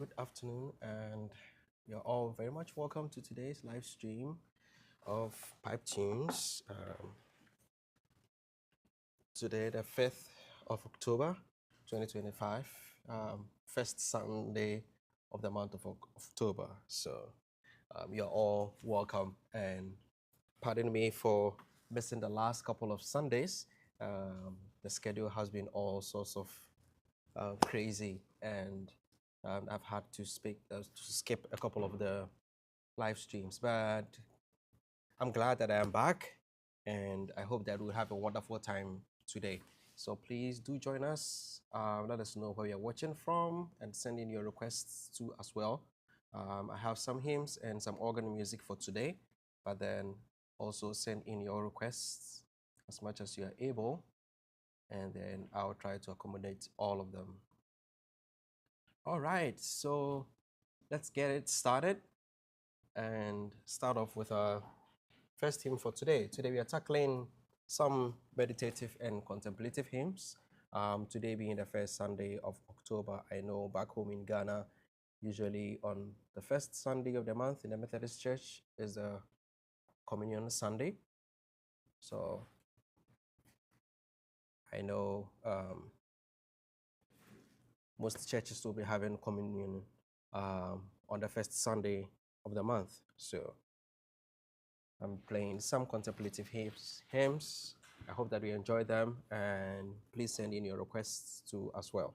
good afternoon, and you're all very much welcome to today's live stream of Pipe Tunes. Today, the 5th of October, 2025, first Sunday of the month of October. So, you're all welcome, and pardon me for missing the last couple of Sundays. The schedule has been all sorts of crazy, and I've had to skip a couple of the live streams. But I'm glad that I am back, and I hope that we'll have a wonderful time today. So please do join us. Let us know where you're watching from, and send in your requests too as well. I have some hymns and some organ music for today, but then also send in your requests as much as you are able, and then I'll try to accommodate all of them. All right, so let's get it started and start off with our first hymn for today. Today we are tackling some meditative and contemplative hymns. Today being the first Sunday of October, I know back home in Ghana, usually on the first Sunday of the month in the Methodist Church is the Communion Sunday. So I know most churches will be having communion on the first Sunday of the month. So I'm playing some contemplative hymns. I hope that you enjoy them, and please send in your requests too as well.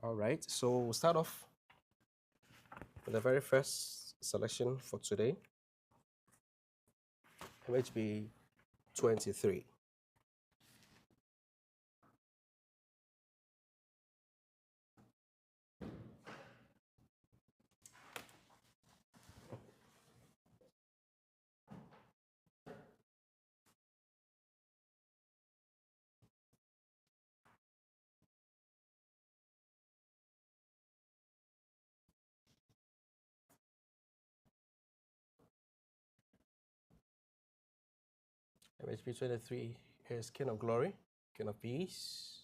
All right, so we'll start off with the very first selection for today, MHB 23. MHB 23 is King of Glory, King of Peace,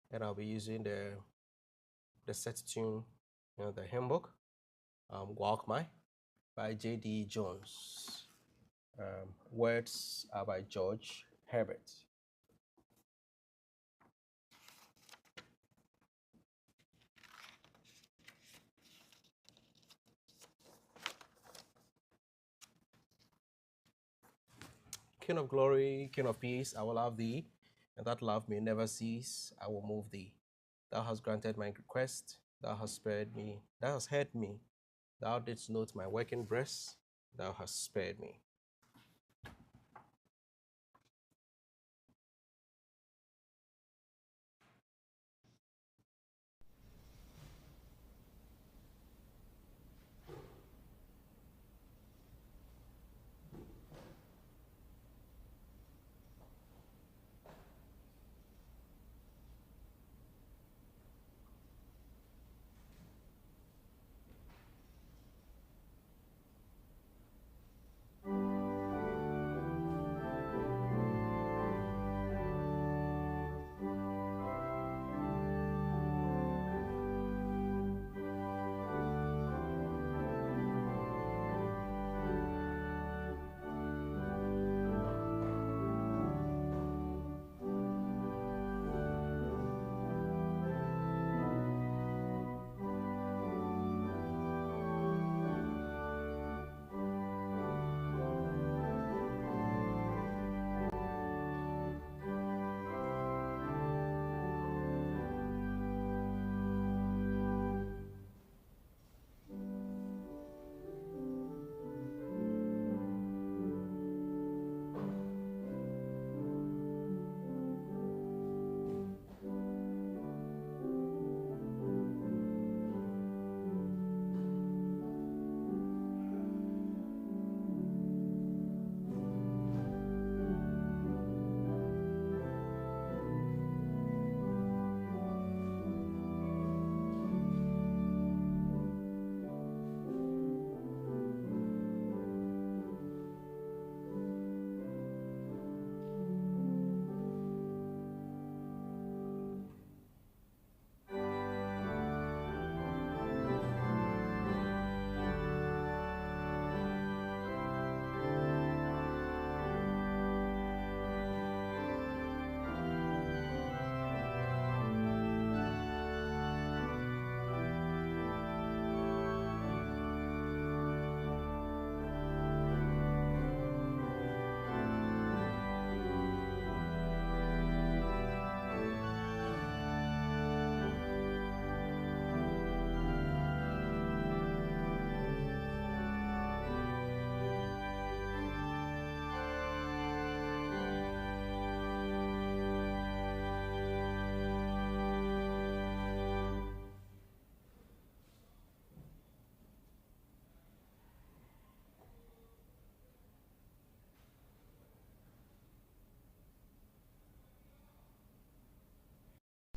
and I'll be using the set tune, the hymn book, Walk My, by J.D. Jones. Words are by George Herbert. King of glory, King of peace, I will love thee, and that love may never cease. I will move thee. Thou hast granted my request, thou hast spared me, thou hast heard me. Thou didst note my working breast, thou hast spared me.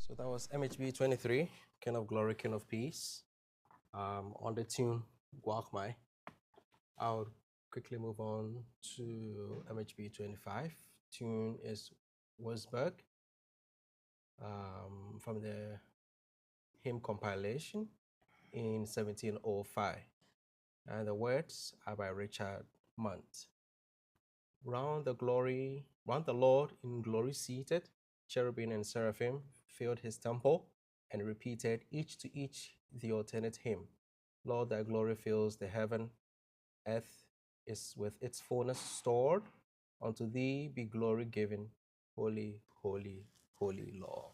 So that was MHB 23, King of Glory, King of Peace. On the tune Walk My. I'll quickly move on to MHB 25. Tune is Wolfsburg, from the hymn compilation in 1705. And the words are by Richard Munt. Round the Lord in glory seated, cherubim and seraphim filled his temple and repeated each to each the alternate hymn. Lord, thy glory fills the heaven, earth is with its fullness stored. Unto thee be glory given, holy, holy, holy Lord.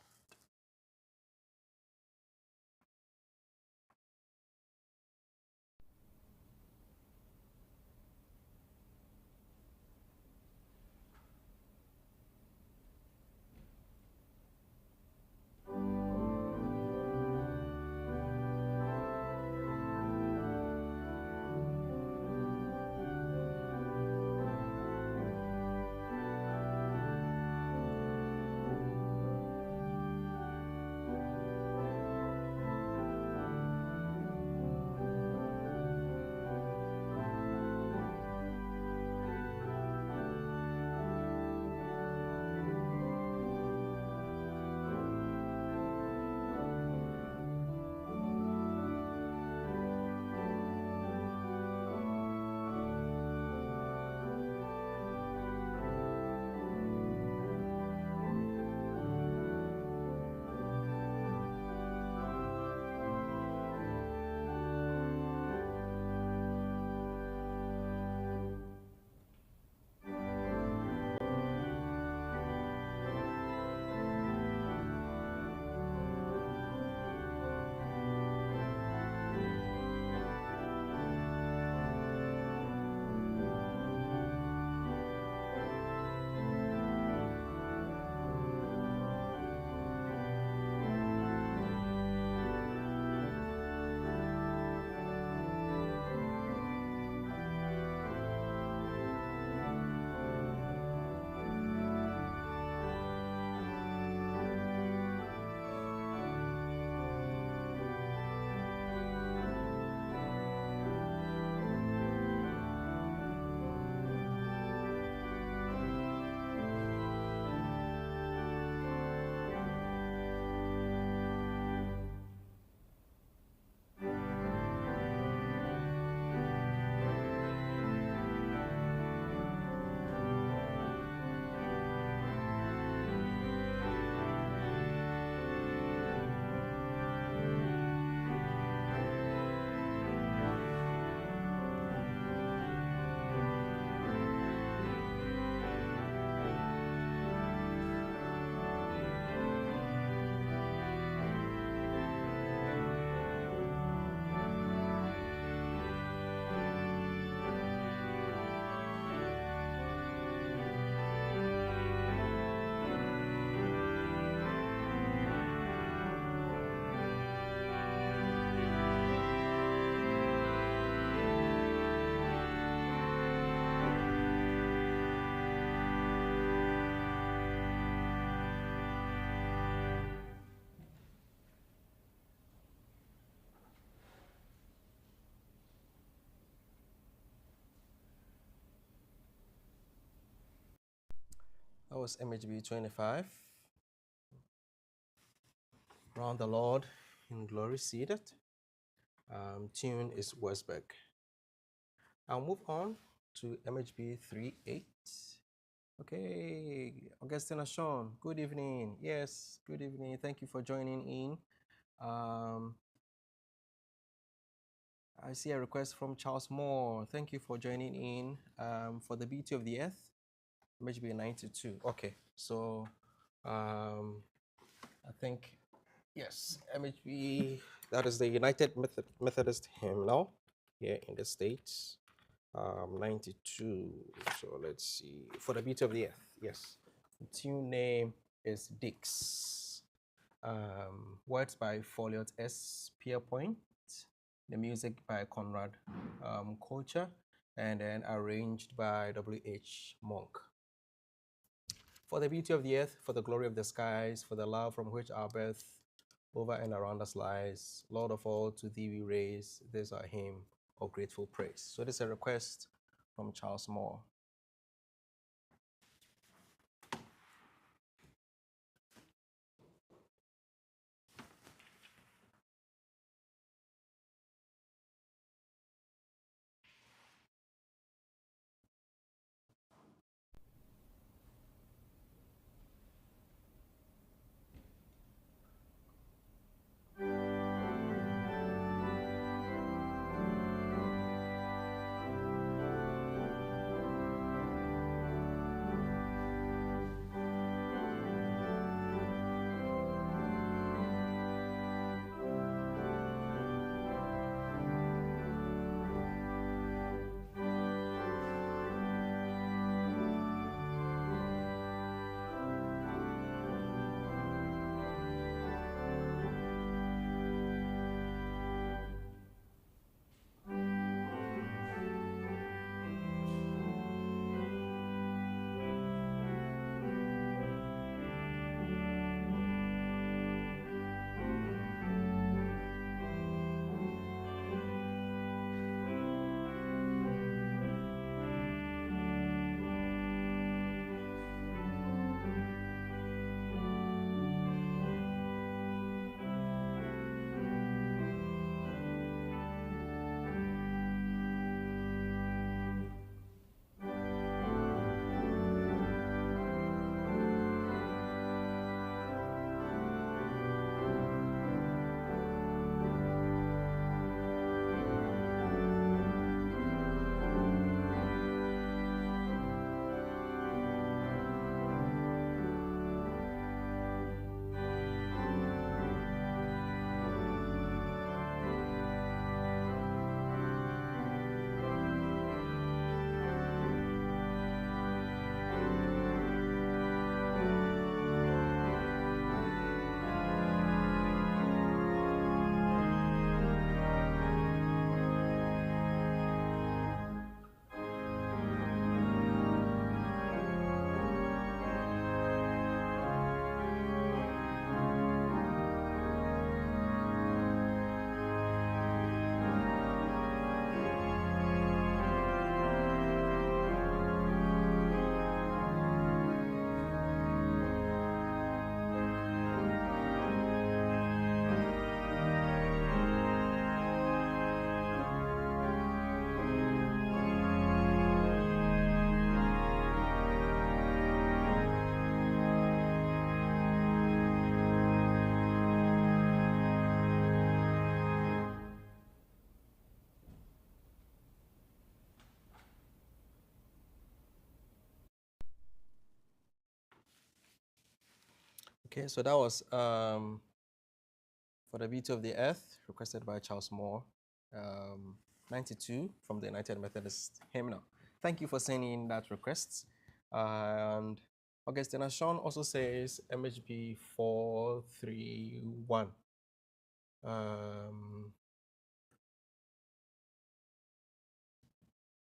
That was MHB 25. Round the Lord in glory seated. Tune is Wolfsburg. I'll move on to MHB 38. Okay, Augustina Sean, good evening. Yes, good evening. Thank you for joining in. I see a request from Charles Moore. Thank you for joining in for the beauty of the earth, MHB 92. Okay, so I think, yes, MHB, that is the United Methodist Hymnal here in the States. 92. So let's see. For the beauty of the earth, yes. The tune name is Dix. Words by Folliot S. Pierpoint. The music by Conrad Culture, and then arranged by W.H. Monk. For the beauty of the earth, for the glory of the skies, for the love from which our birth over and around us lies, Lord of all, to thee we raise this our hymn of grateful praise. So this is a request from Charles Moore. Okay, so that was For the Beauty of the Earth, requested by Charles Moore, 92 from the United Methodist Hymnal. Thank you for sending in that request. And Augustina Sean also says MHB 431.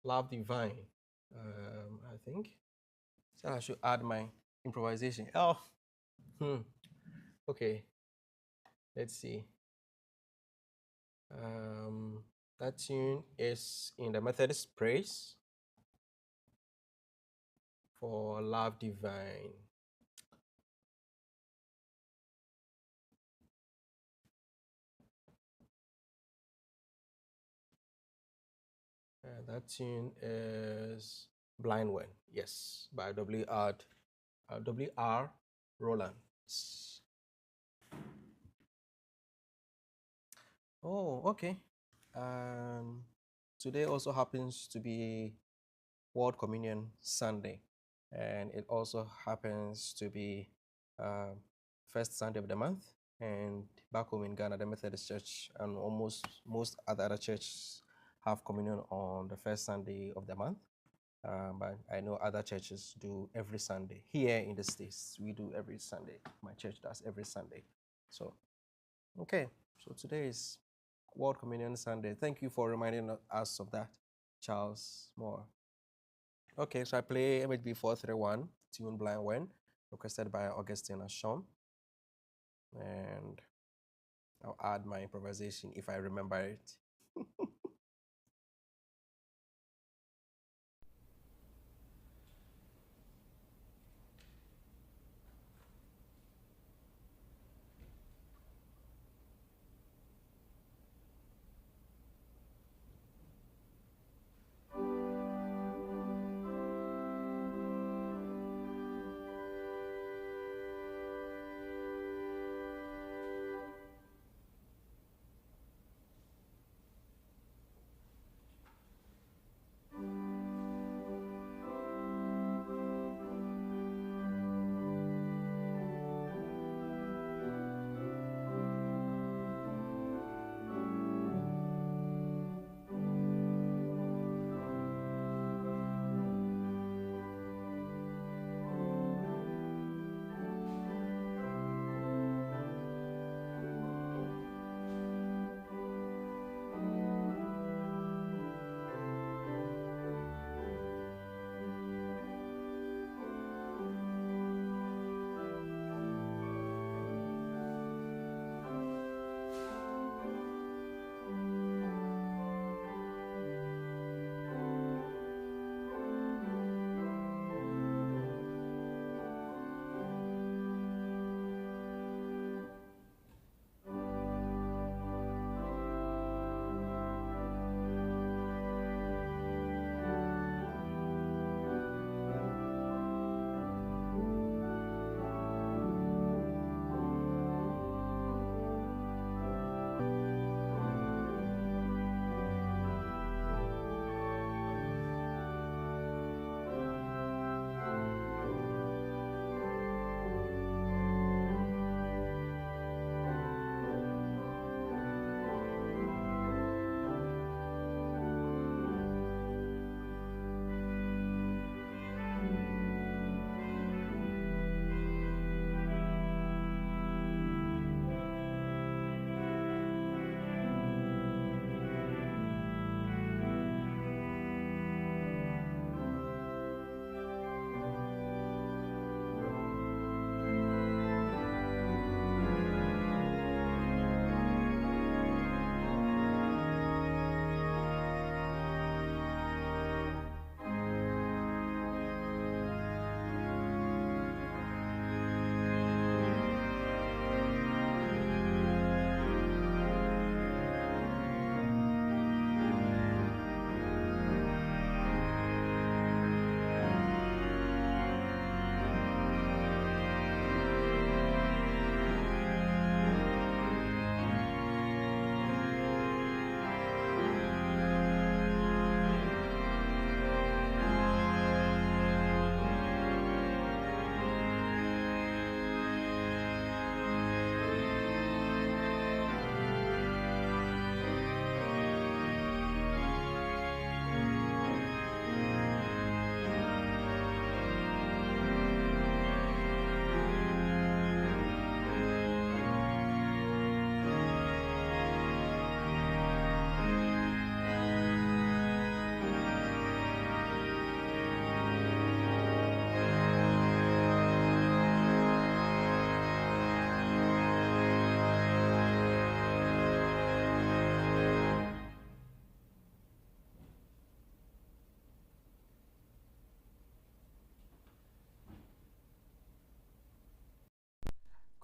Love Divine, I think. So I should add my improvisation. Oh, okay. Let's see. That tune is in the Methodist Praise for Love Divine. That tune is Blind One, yes, by W.R. Roland. Oh, okay. Today also happens to be World Communion Sunday, and it also happens to be first Sunday of the month. And back home in Ghana, the Methodist Church and almost most other churches have communion on the first Sunday of the month. But I know other churches do every Sunday. Here in the States, we do every Sunday. My church does every Sunday. So, okay. So today is World Communion Sunday. Thank you for reminding us of that, Charles Moore. Okay, so I play MHB 431, tune Blind When. requested by Augustine and Sean. And I'll add my improvisation if I remember it.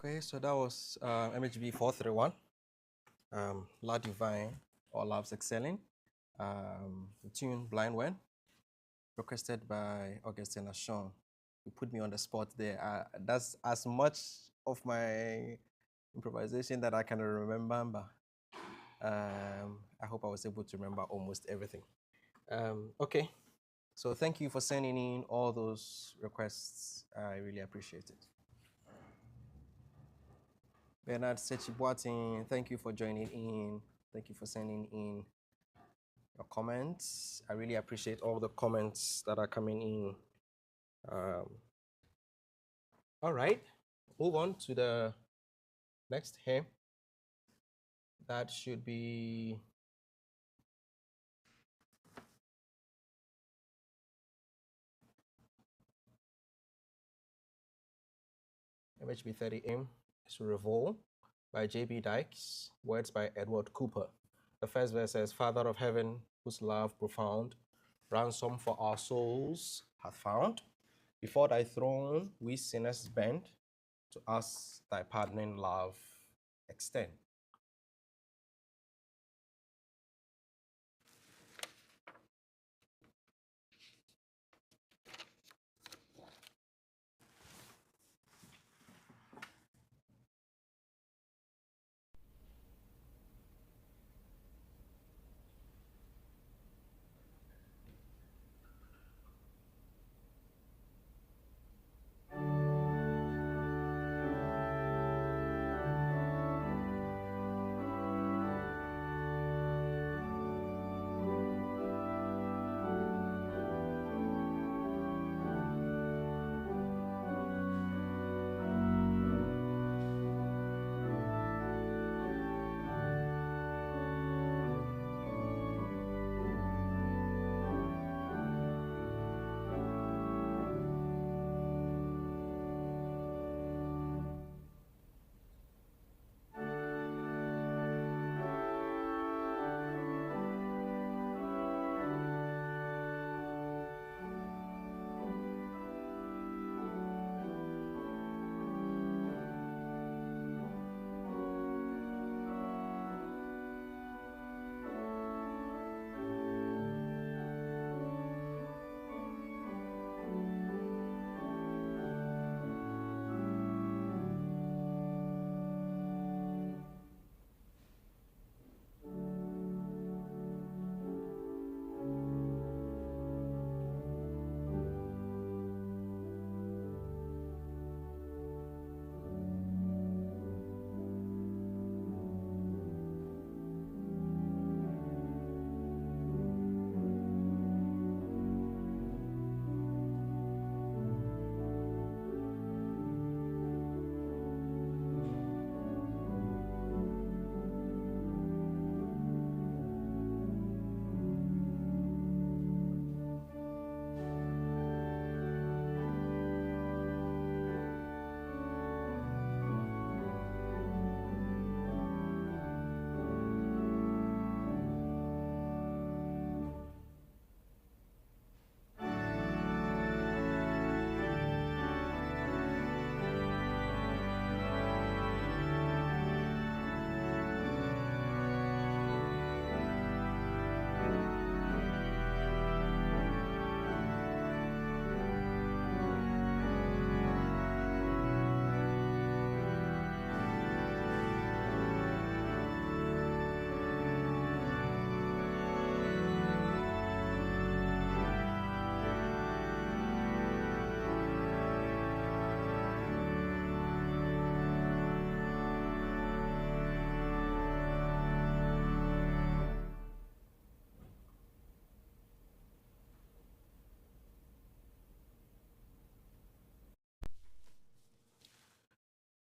Okay, so that was MHB 431, La Divine or Love's Excelling, the tune Blind When, requested by Augustine Ashon. You put me on the spot there. That's as much of my improvisation that I can remember, but I hope I was able to remember almost everything. Okay, so thank you for sending in all those requests. I really appreciate it. Bernard Sechibuatin, thank you for joining in. Thank you for sending in your comments. I really appreciate all the comments that are coming in. All right, move on to the next hymn. That should be MHB 30M is Revol by J.B. Dykes, words by Edward Cooper. The first verse says, Father of heaven, whose love profound, ransom for our souls hath found. Before thy throne we sinners bend, to us thy pardoning love extend.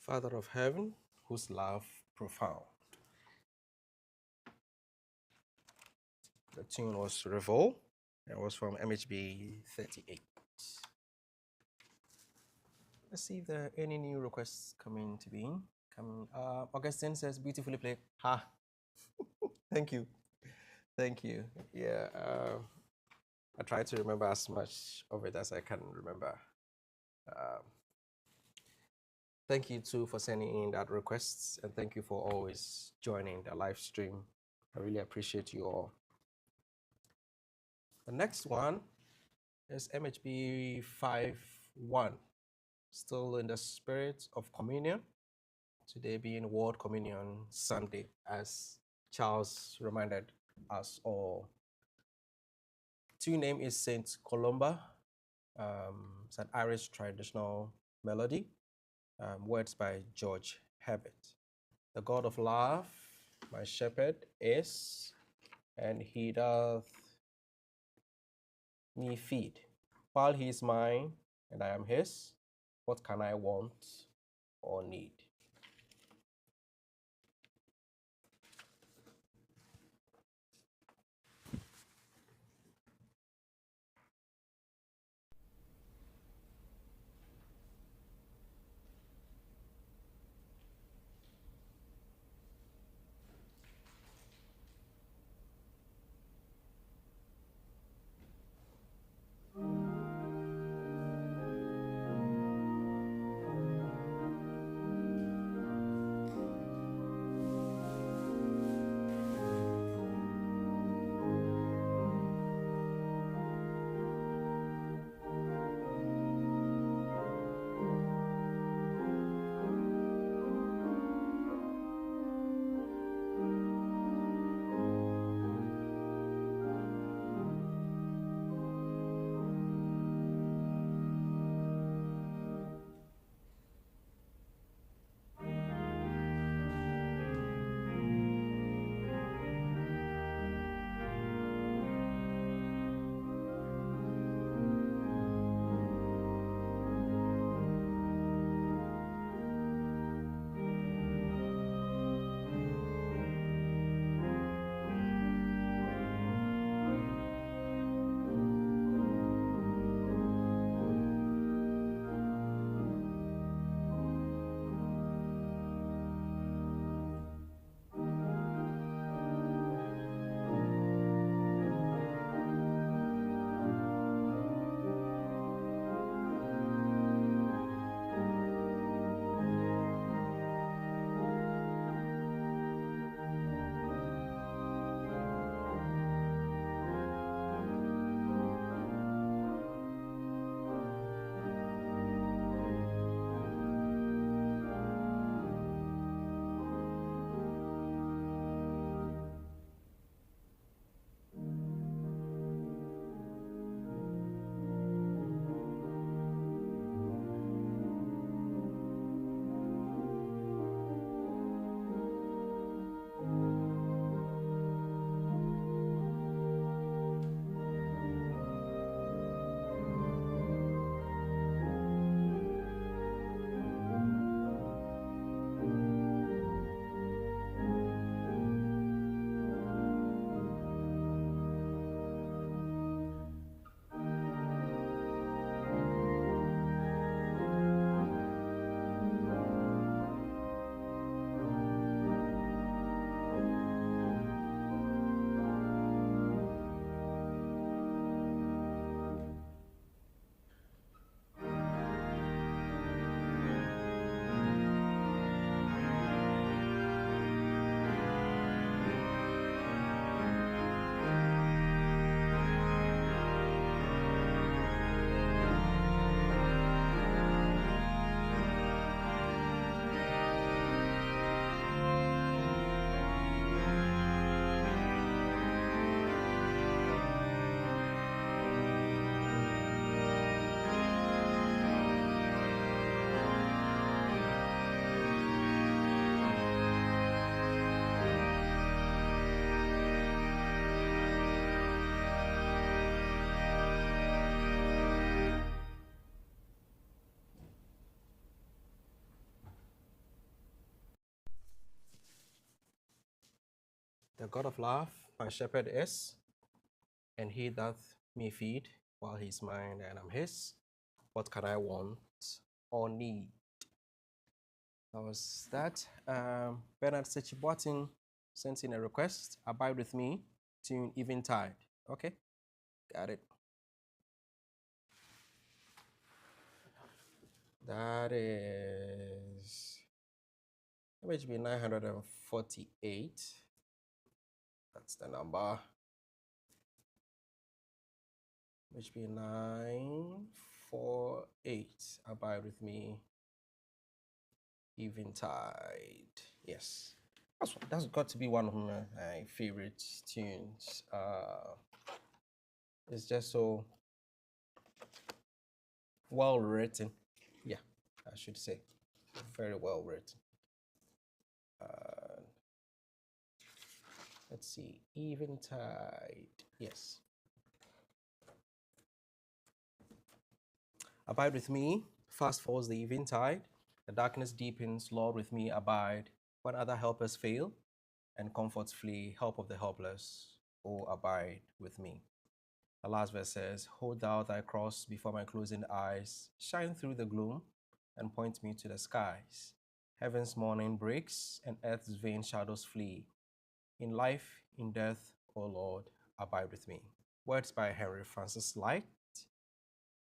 Father of heaven, whose love profound. The tune was Revol. It was from MHB 38. Let's see if there are any new requests coming to be in. Augustine says, beautifully played. Ha! Thank you. Thank you. Yeah, I try to remember as much of it as I can remember. Thank you too for sending in that request, and thank you for always joining the live stream. I really appreciate you all. The next one is MHB 5-1, still in the spirit of communion. Today being World Communion Sunday, as Charles reminded us all. Tune name is Saint Columba. It's an Irish traditional melody. Words by George Herbert. The God of love, my shepherd is, and he doth me feed. While he is mine and I am his, what can I want or need? The God of love, my shepherd is, and he doth me feed, while he's mine and I'm his. What can I want or need? That was that. Bernard Sechiboatin sent in a request. Abide with me, tune Eventide. Okay, got it. That is MHB 948. That's the number. MHB 948. Abide with me, Eventide. Yes. That's got to be one of my favorite tunes. It's just so well written. Yeah, I should say. Very well written. Let's see. Eventide. Yes. Abide with me. Fast falls the eventide. The darkness deepens. Lord, with me abide. When other helpers fail and comforts flee, help of the helpless, oh, abide with me. The last verse says, hold thou thy cross before my closing eyes, shine through the gloom and point me to the skies. Heaven's morning breaks and earth's vain shadows flee. In life, in death, O Lord, abide with me. Words by Henry Francis Light,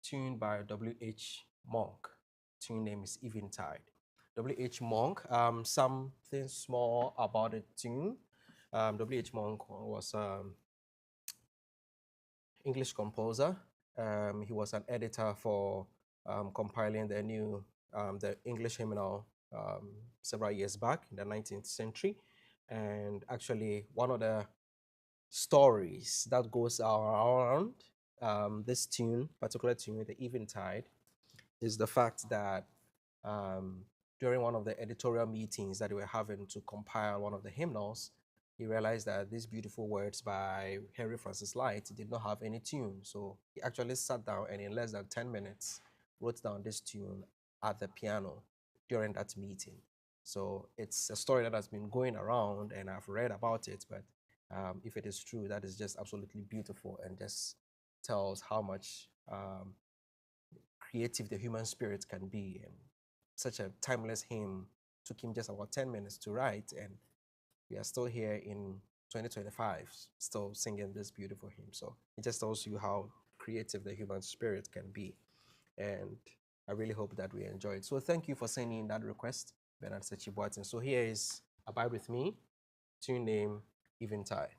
tuned by W.H. Monk. Tune name is Eventide. W.H. Monk, something small about the tune. W.H. Monk was English composer. He was an editor for compiling the English hymnal several years back in the 19th century. And actually, one of the stories that goes around this tune, particular tune, the Eventide, is the fact that during one of the editorial meetings that they were having to compile one of the hymnals, he realized that these beautiful words by Henry Francis Light did not have any tune. So he actually sat down and in less than 10 minutes wrote down this tune at the piano during that meeting. So it's a story that has been going around and I've read about it, but if it is true, that is just absolutely beautiful and just tells how much creative the human spirit can be. And such a timeless hymn took him just about 10 minutes to write, and we are still here in 2025, still singing this beautiful hymn. So it just tells you how creative the human spirit can be. And I really hope that we enjoy it. So thank you for sending in that request, Bernard Sechiboatin. So here is Abide With Me, tune name Eventide.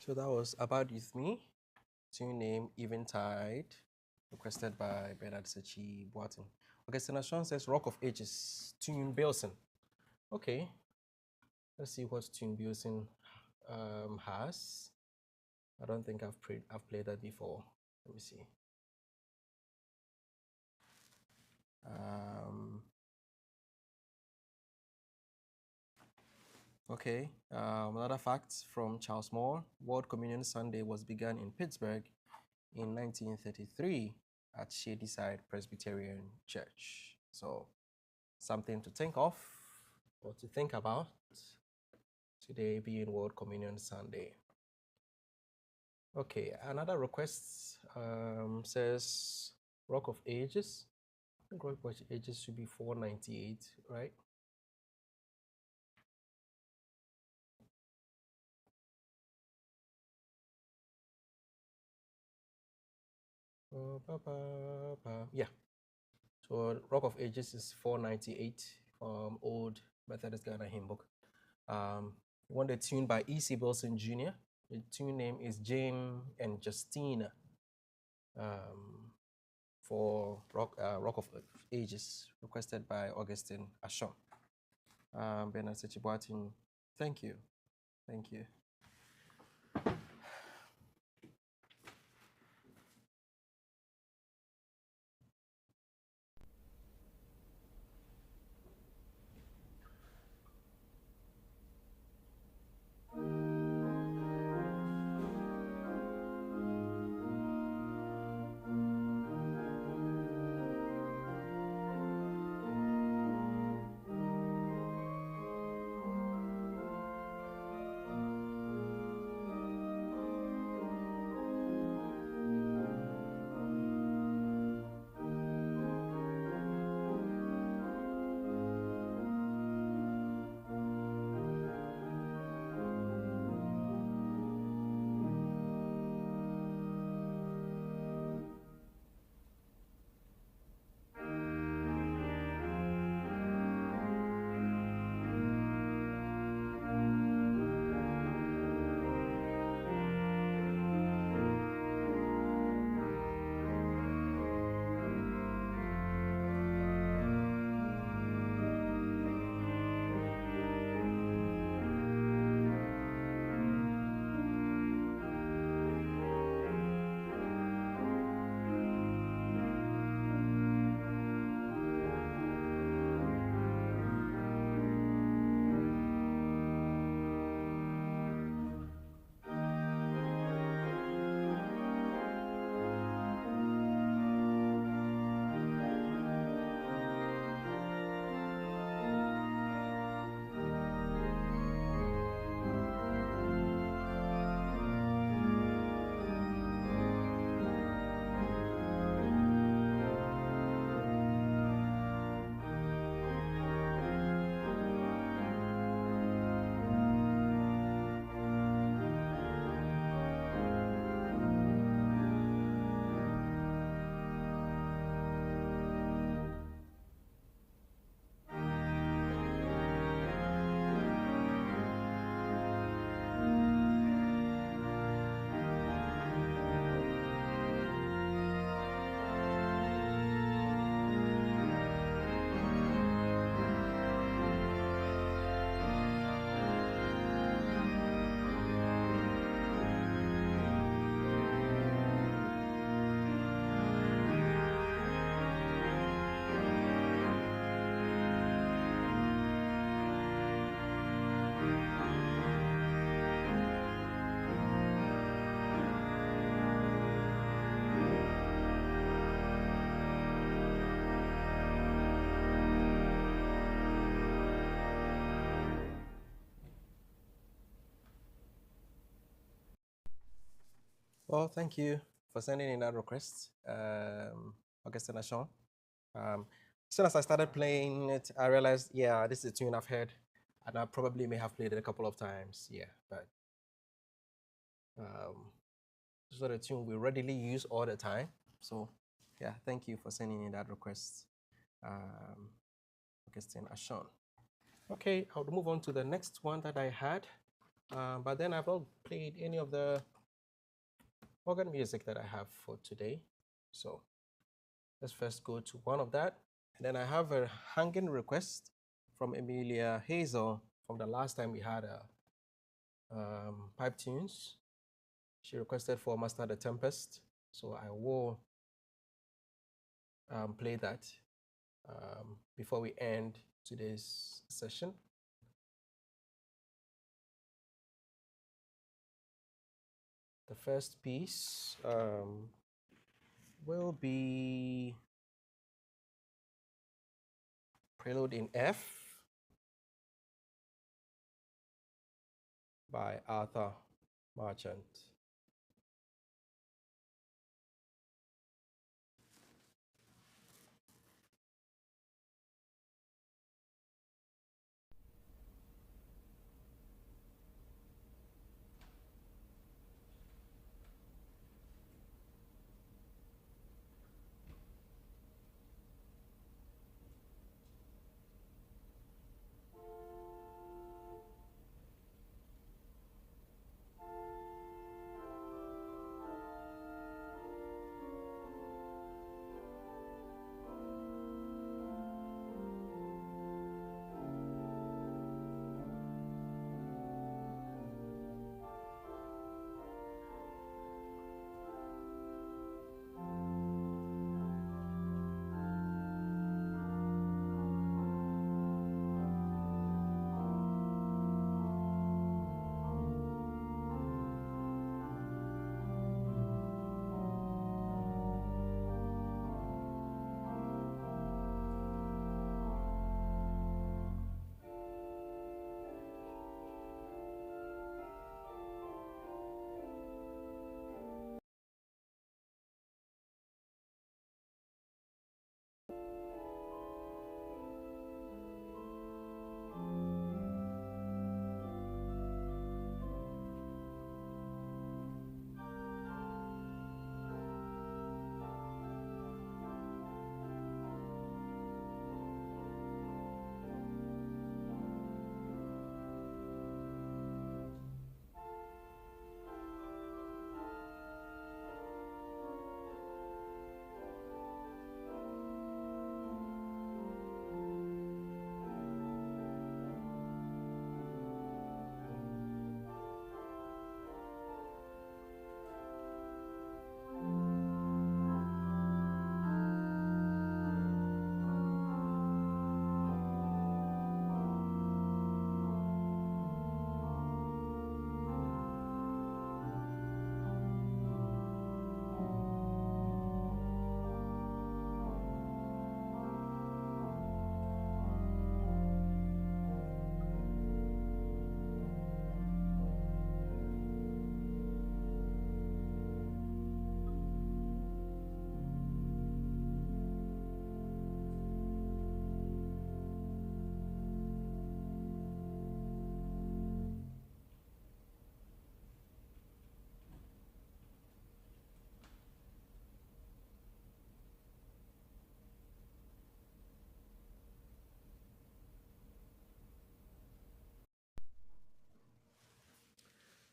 So that was Abide With Me, tune name Eventide, requested by Bernard Sechi Boatin. Augustina Sean says Rock of Ages, tune Bilson. Okay, let's see what tune Bilson has. I don't think I've played that before. Let me see. Okay, another fact from Charles Moore, World Communion Sunday was begun in Pittsburgh in 1933 at Shadyside Presbyterian Church. So something to think of or to think about today being World Communion Sunday. Okay, another request says Rock of Ages. I think Rock of Ages should be 498, right? Yeah. So Rock of Ages is 498 from Old Methodist Ghana Hymn Book. Want the tune by E.C. Wilson Jr. The tune name is Jane and Justina for Rock of Ages, requested by Augustine Ashon. Bernard Sechibuatin, thank you. Thank you. Well, thank you for sending in that request, Augustine Ashon. As soon as I started playing it, I realized, yeah, this is a tune I've heard, and I probably may have played it a couple of times. Yeah, but this is not a tune we readily use all the time. So, yeah, thank you for sending in that request, Augustine Ashon. Okay, I'll move on to the next one that I had. But then I've not played any of the organ music that I have for today. So let's first go to one of that. And then I have a hanging request from Emilia Hazel from the last time we had a pipe tunes. She requested for Master the Tempest. So I will play that before we end today's session. The first piece will be Prelude in F by Arthur Marchant.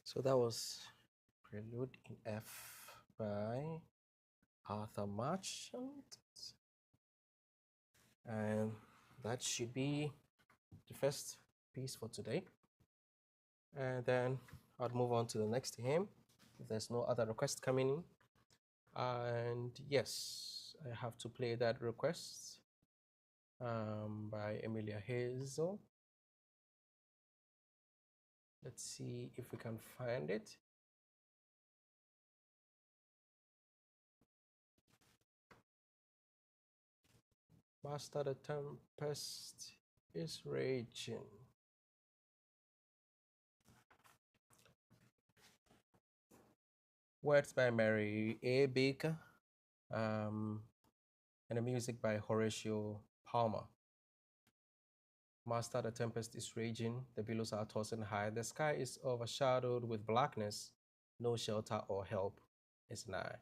So that was Prelude in F by Arthur Marchant. And that should be the first piece for today. And then I'll move on to the next hymn if there's no other request coming in. And yes, I have to play that request by Emilia Hazel. Let's see if we can find it. Master, the tempest is raging. Words by Mary A. Baker, and the music by Horatio Palmer. Master, the tempest is raging, the billows are tossing high, the sky is overshadowed with blackness, no shelter or help is nigh.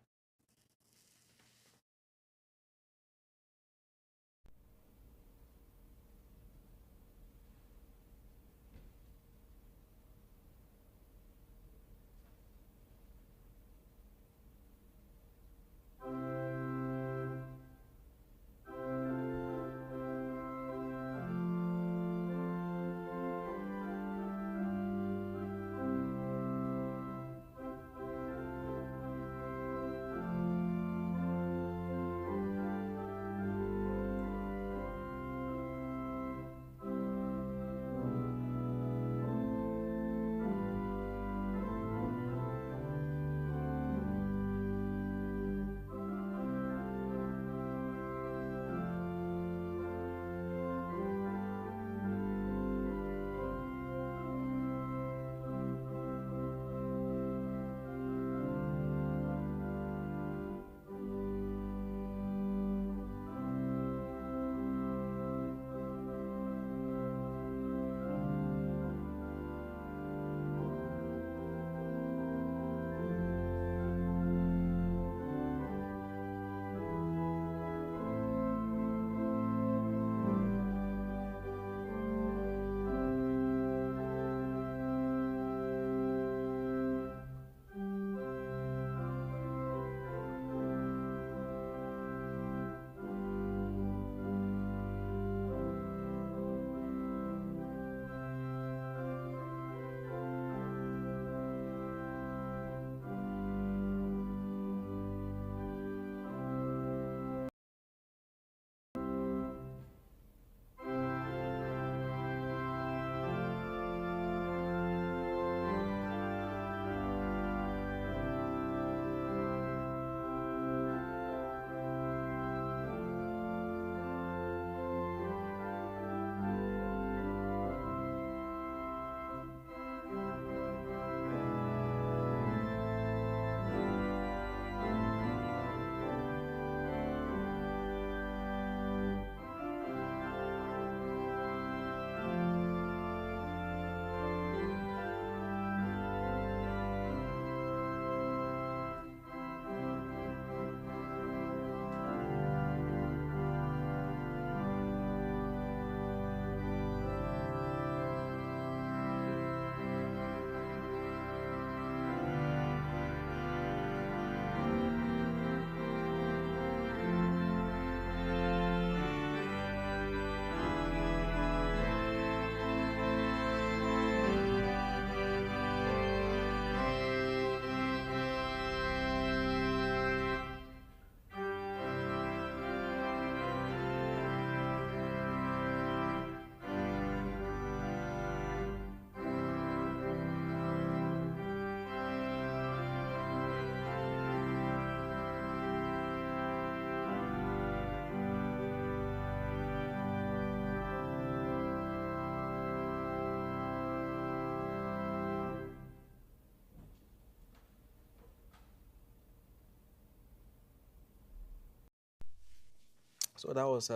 So that was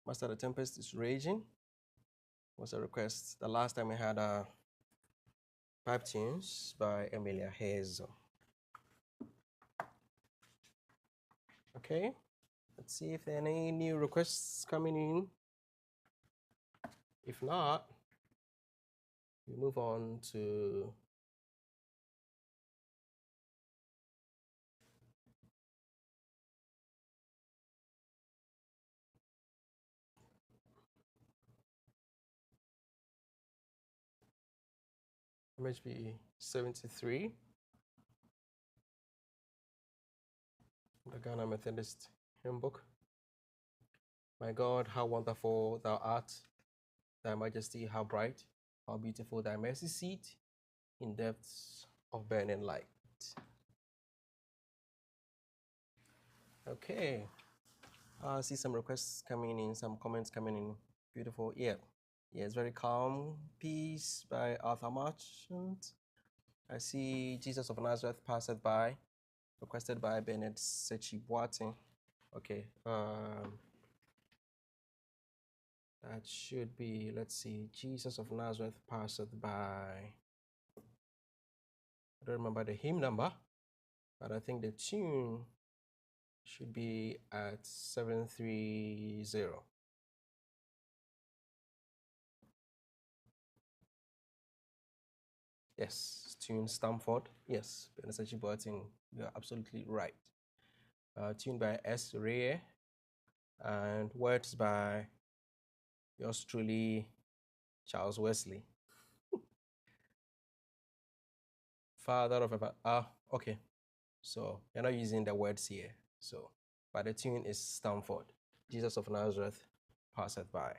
Master the Tempest is Raging. Was a request. The last time we had Pipe Tunes by Emilia Hazel. Okay, let's see if there are any new requests coming in. If not, we move on to MHB 73, the Ghana Methodist hymn book. My God, how wonderful thou art, thy majesty, how bright, how beautiful thy mercy seat in depths of burning light. Okay, I see some requests coming in, some comments coming in. Beautiful, yeah. Yeah, it's very calm. Peace by Arthur Marchant. I see Jesus of Nazareth passed by, requested by Bernard Sechi Boating. Okay, that should be, let's see, Jesus of Nazareth passed by. I don't remember the hymn number, but I think the tune should be at 730. Yes, tune Stamford. Yes, Benesachi Boating, you're absolutely right. Tuned by S. Ray and words by yours truly, Charles Wesley. Father of ever. Okay. So you're not using the words here. So, but the tune is Stamford. Jesus of Nazareth passeth by.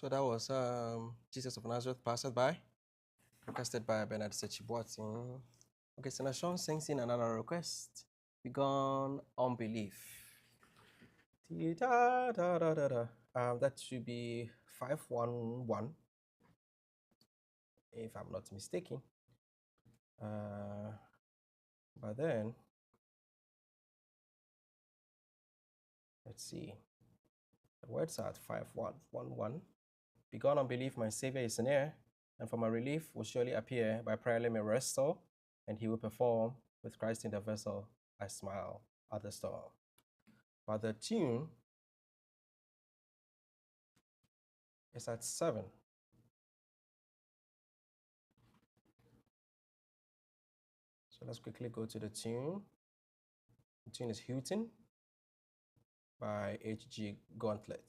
So that was Jesus of Nazareth Passed By, requested by Bernard Sechibuatin. Okay, so now Sean sings in another request. Begun Unbelief. Da, da, da, da, da. That should be 511, if I'm not mistaken. But then, let's see. The words are at 5111. Begun unbelief, my Savior is near, and for my relief will surely appear. By prayer let me restore, and he will perform. With Christ in the vessel, I smile at the storm. But the tune is at 7. So let's quickly go to the tune. The tune is Houghton by H.G. Gauntlet.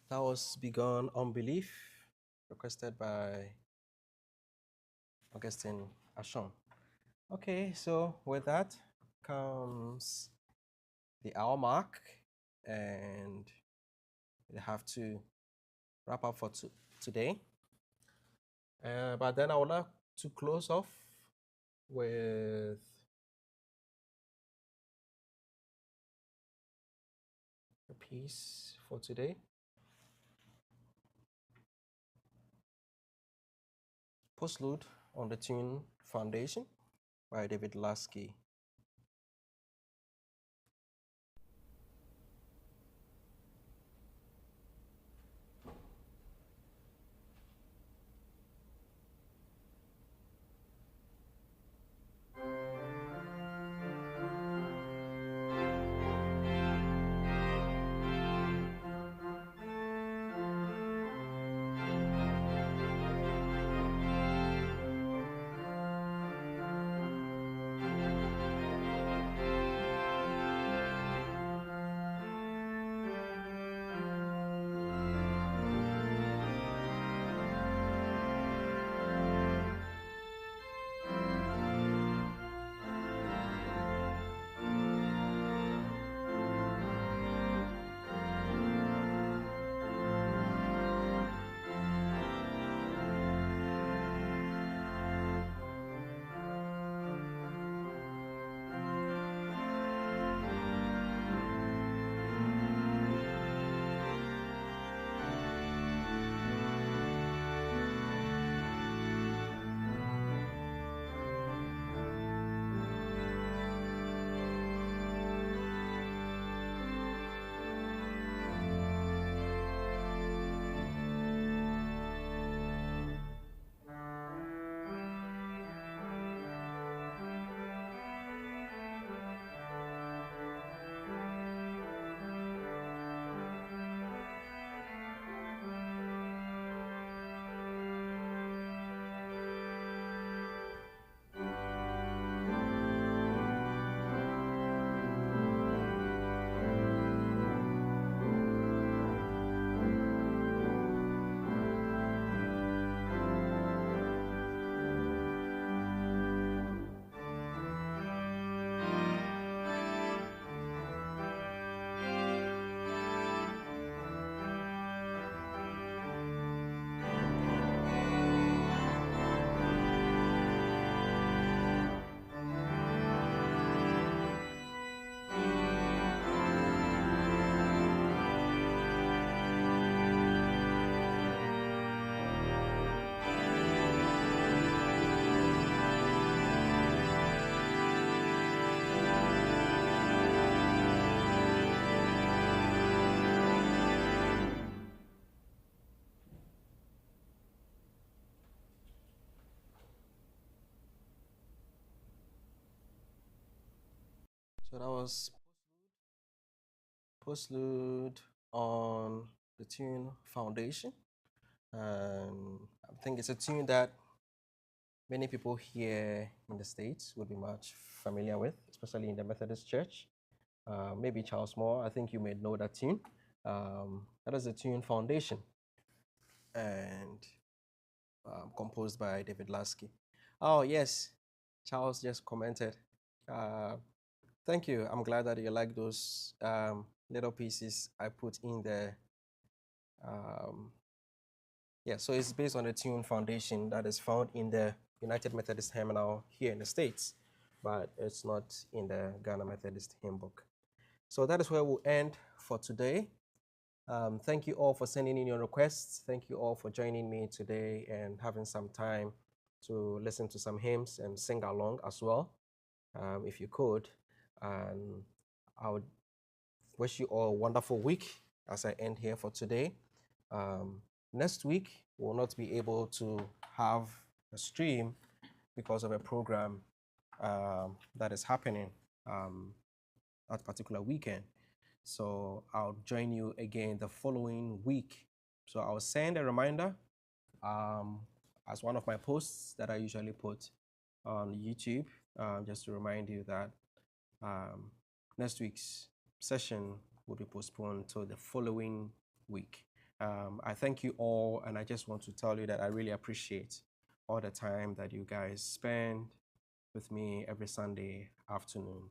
That was Begun Unbelief, requested by Augustine Ashon. Okay, so with that comes the hour mark, and we have to wrap up for today. But then I would like to close off with a piece for today. Postlude on the tune Foundation by David Lasky. So that was postlude on the tune Foundation. And I think it's a tune that many people here in the States would be much familiar with, especially in the Methodist Church. Maybe Charles Moore, I think you may know that tune. That is the tune Foundation, and composed by David Lasky. Oh, yes, Charles just commented. Uh, thank you. I'm glad that you like those little pieces I put in there. Yeah, so it's based on the tune Foundation that is found in the United Methodist Hymnal here in the States, but it's not in the Ghana Methodist Hymn Book. So that is where we'll end for today. Thank you all for sending in your requests. Thank you all for joining me today and having some time to listen to some hymns and sing along as well, if you could. And I would wish you all a wonderful week as I end here for today. Next week, we'll not be able to have a stream because of a program that is happening that particular weekend. So I'll join you again the following week. So I'll send a reminder as one of my posts that I usually put on YouTube, just to remind you that next week's session will be postponed to the following week. I thank you all, and I just want to tell you that I really appreciate all the time that you guys spend with me every Sunday afternoon.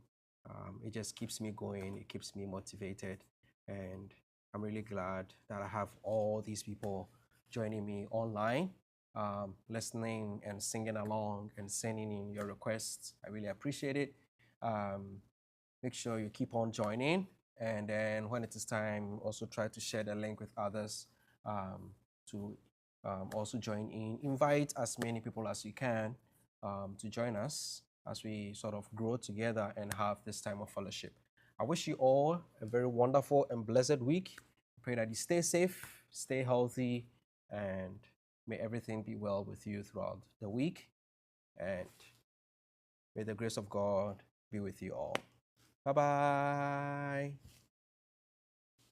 It just keeps me going, it keeps me motivated, and I'm really glad that I have all these people joining me online, listening and singing along and sending in your requests. I really appreciate it. Make sure you keep on joining, and then when it is time, also try to share the link with others to also join in. Invite as many people as you can to join us as we sort of grow together and have this time of fellowship. I wish you all a very wonderful and blessed week. Pray that you stay safe, stay healthy, and may everything be well with you throughout the week. And may the grace of God be with you all. Bye-bye.